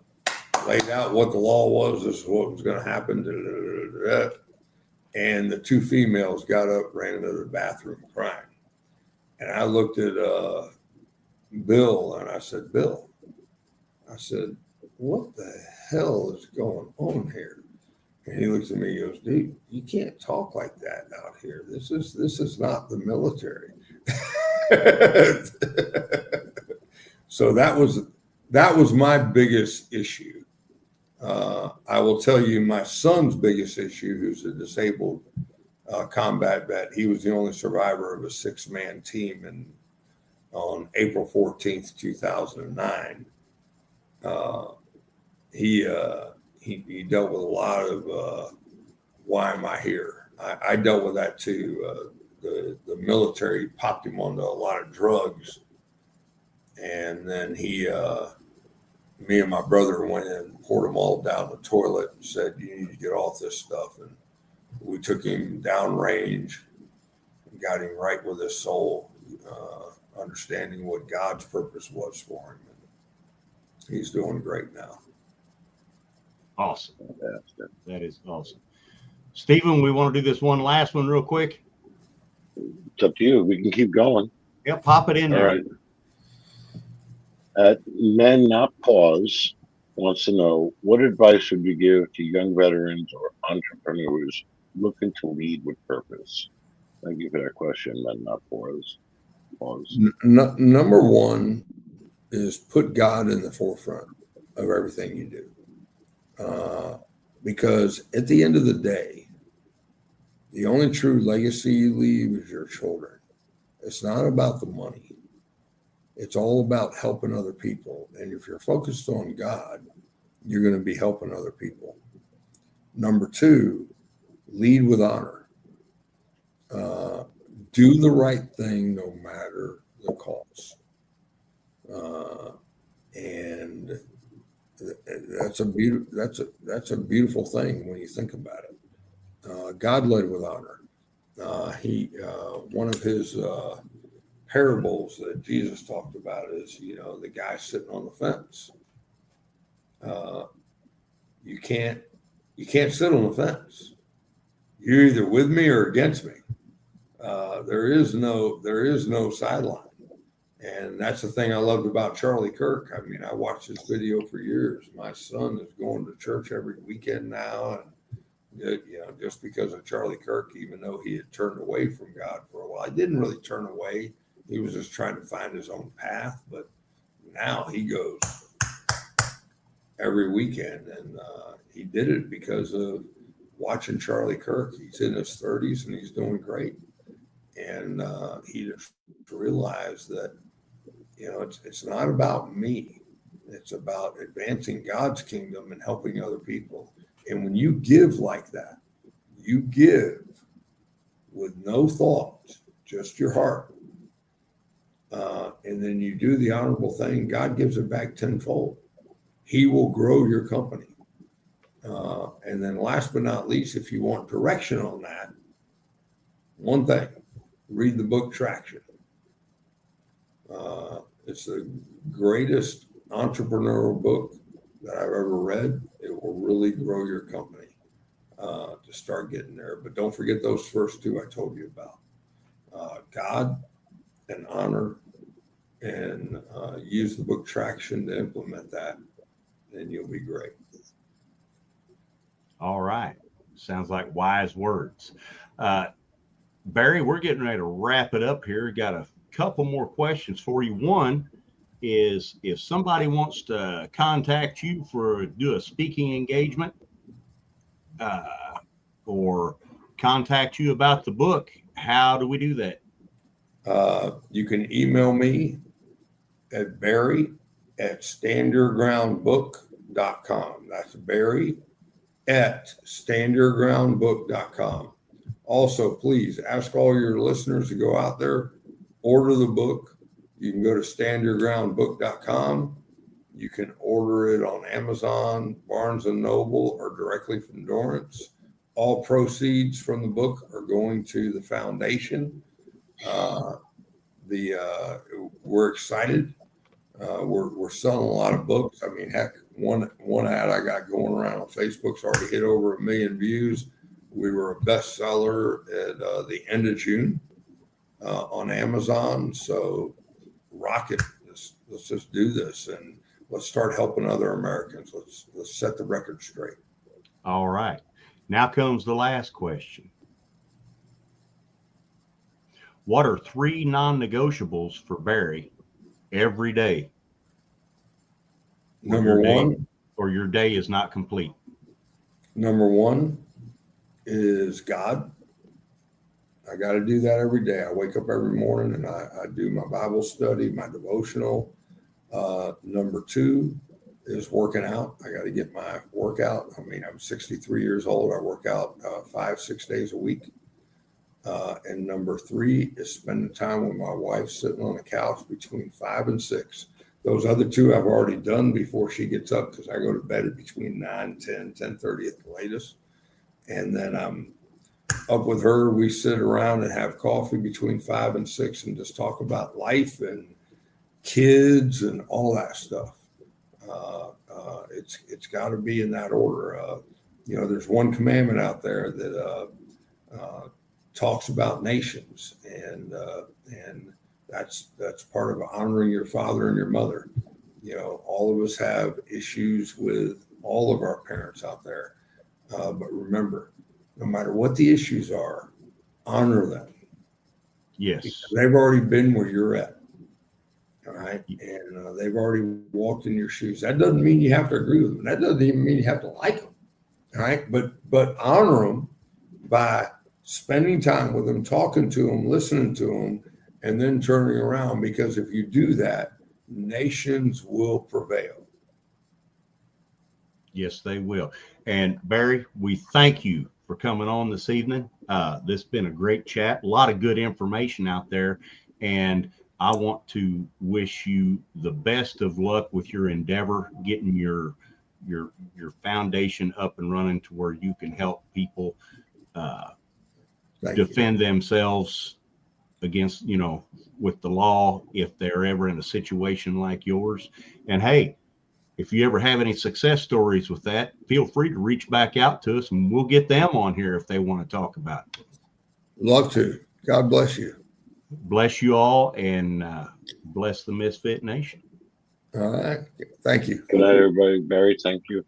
laid out what the law was, this is what was going to happen. And the 2 females got up, ran into the bathroom crying. And I looked at Bill and I said, Bill, I said, what the hell is going on here? And he looks at me and goes, dude, you can't talk like that out here. This is not the military. So that was my biggest issue. I will tell you my son's biggest issue, who's a disabled combat vet. He was the only survivor of a 6-man team on April 14th, 2009. He dealt with a lot of why am I here? I dealt with that too. The military popped him onto a lot of drugs, and then me and my brother went in and poured him all down the toilet and said, you need to get off this stuff. And we took him downrange and got him right with his soul, understanding what God's purpose was for him. And he's doing great now. Awesome. That is awesome. Stephen, we want to do this one last one real quick. It's up to you. We can keep going. Yeah, pop it in there. All right. Men Not Pause wants to know, what advice would you give to young veterans or entrepreneurs looking to lead with purpose? Thank you for that question, Men Not Pause. Number one is put God in the forefront of everything you do. Because at the end of the day, the only true legacy you leave is your children. It's not about the money. It's all about helping other people. And if you're focused on God, you're going to be helping other people. Number two, lead with honor. Do the right thing no matter the cost. And that's a beautiful thing when you think about it. God led with honor. One of his parables that Jesus talked about is, the guy sitting on the fence. You can't sit on the fence. You're either with me or against me. There is no sideline. And that's the thing I loved about Charlie Kirk. I mean, I watched his video for years. My son is going to church every weekend now. And, just because of Charlie Kirk, even though he had turned away from God for a while, I didn't really turn away. He was just trying to find his own path. But now he goes every weekend. And he did it because of watching Charlie Kirk. He's in his 30s and he's doing great. And he just realized that, it's not about me. It's about advancing God's kingdom and helping other people. And when you give like that, you give with no thought, just your heart. And then you do the honorable thing, God gives it back tenfold. He will grow your company. And then last but not least, if you want direction on that, one thing, read the book Traction. It's the greatest entrepreneurial book that I've ever read. It will really grow your company to start getting there. But don't forget those first two I told you about. God and honor, and use the book Traction to implement that, and you'll be great. All right. Sounds like wise words. Barry, we're getting ready to wrap it up here. Got a couple more questions for you. One is, if somebody wants to contact you do a speaking engagement or contact you about the book, how do we do that? You can email me at barry@standyourgroundbook.com. That's barry@standyourgroundbook.com. Also, please ask all your listeners to go out there, order the book. You can go to standyourgroundbook.com. You can order it on Amazon, Barnes & Noble, or directly from Dorrance. All proceeds from the book are going to the foundation. We're excited. We're selling a lot of books. I mean, heck, one ad I got going around on Facebook's already hit over 1 million views. We were a bestseller at the end of June on Amazon. So rock it. Let's just do this. And let's start helping other Americans. Let's set the record straight. All right. Now comes the last question. What are 3 non-negotiables for Barry every day? Number one, or your day is not complete. Number one is God. I got to do that every day. I wake up every morning and I do my Bible study, my devotional. Number 2 is working out. I got to get my workout. I mean, I'm 63 years old. I work out 5-6 days a week. And number 3 is spending time with my wife, sitting on the couch between 5 and 6. Those other 2 I've already done before she gets up, because I go to bed at between 9, 10, 10:30 at the latest. And then I'm up with her. We sit around and have coffee between 5 and 6 and just talk about life and kids and all that stuff. It's got to be in that order. There's one commandment out there that talks about nations, and that's part of honoring your father and your mother. All of us have issues with all of our parents out there, but remember, no matter what the issues are, honor them. Yes, because they've already been where you're at. All right, and they've already walked in your shoes. That doesn't mean you have to agree with them. That doesn't even mean you have to like them. All right, but honor them by spending time with them, talking to them, listening to them, and then turning around. Because if you do that, nations will prevail. Yes, they will. And Barry, we thank you for coming on this evening. This has been a great chat. A lot of good information out there. And I want to wish you the best of luck with your endeavor, getting your foundation up and running to where you can help people defend themselves against, with the law, if they're ever in a situation like yours. And hey, if you ever have any success stories with that, feel free to reach back out to us and we'll get them on here if they want to talk about it. Love to. God bless you. Bless you all, and bless the Misfit Nation. All right. Thank you. Good night, everybody. Barry, thank you.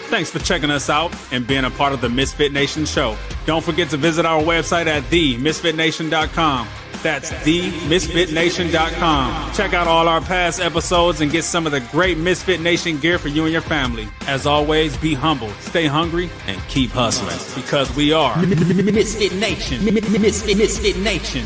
Thanks for checking us out and being a part of the Misfit Nation show. Don't forget to visit our website at themisfitnation.com. That's themisfitnation.com. Check out all our past episodes and get some of the great Misfit Nation gear for you and your family. As always, be humble, stay hungry, and keep hustling, because we are Misfit Nation. Misfit Nation.